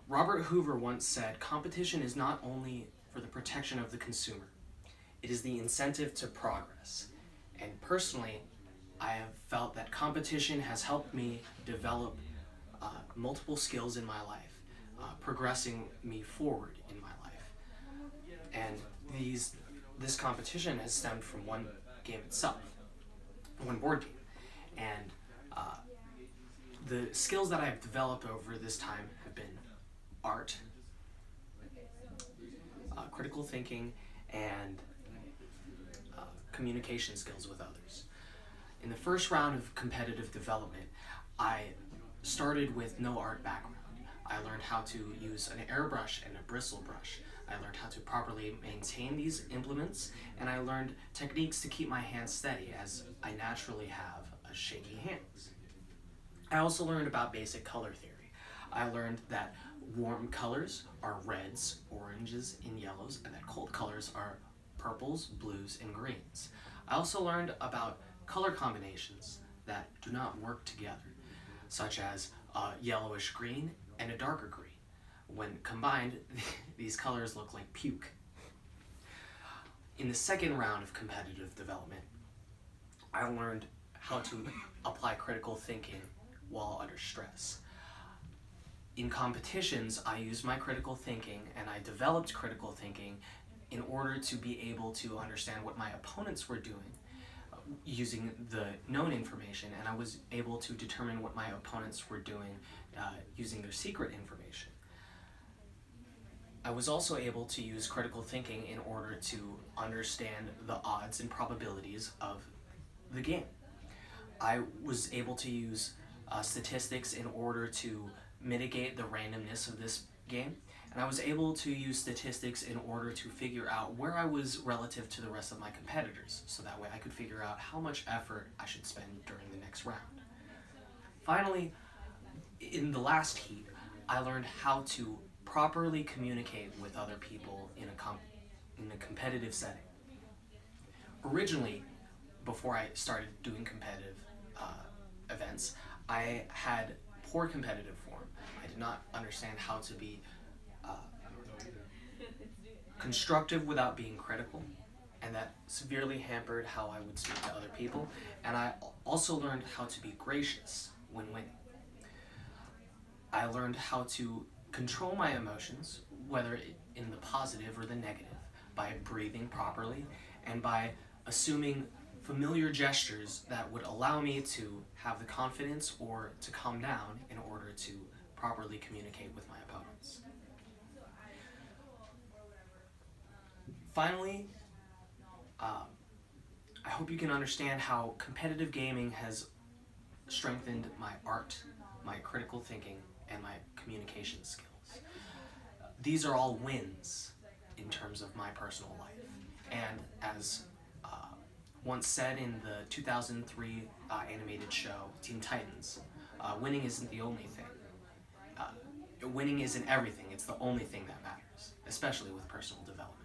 Robert Hoover once said, competition is not only for the protection of the consumer, it is the incentive to progress. And personally, I have felt that competition has helped me develop multiple skills in my life, progressing me forward in my life. And this competition has stemmed from one game itself, one board game. And the skills that I've developed over this time have been art, critical thinking, and communication skills with others. In the first round of competitive development, I started with no art background. I learned how to use an airbrush and a bristle brush. I learned how to properly maintain these implements, and I learned techniques to keep my hands steady, as I naturally have a shaky hands. I also learned about basic color theory. I learned that warm colors are reds, oranges, and yellows, and that cold colors are purples, blues, and greens. I also learned about color combinations that do not work together, such as a yellowish green and a darker green. When combined, these colors look like puke. In the second round of competitive development, I learned how to apply critical thinking while under stress. In competitions, I used my critical thinking, and I developed critical thinking in order to be able to understand what my opponents were doing using the known information, and I was able to determine what my opponents were doing using their secret information. I was also able to use critical thinking in order to understand the odds and probabilities of the game. I was able to use statistics in order to mitigate the randomness of this game, and I was able to use statistics in order to figure out where I was relative to the rest of my competitors, so that way I could figure out how much effort I should spend during the next round. Finally, in the last heat, I learned how to properly communicate with other people in a competitive setting. Originally, before I started doing competitive events, I had poor competitive form. I did not understand how to be constructive without being critical, and that severely hampered how I would speak to other people. And I also learned how to be gracious when winning. I learned how to control my emotions, whether in the positive or the negative, by breathing properly and by assuming familiar gestures that would allow me to have the confidence or to calm down in order to properly communicate with my opponents. Finally, I hope you can understand how competitive gaming has strengthened my art, my critical thinking, and my communication skills. These are all wins in terms of my personal life. And as once said in the 2003 animated show, Teen Titans, winning isn't the only thing. Winning isn't everything, it's the only thing that matters, especially with personal development.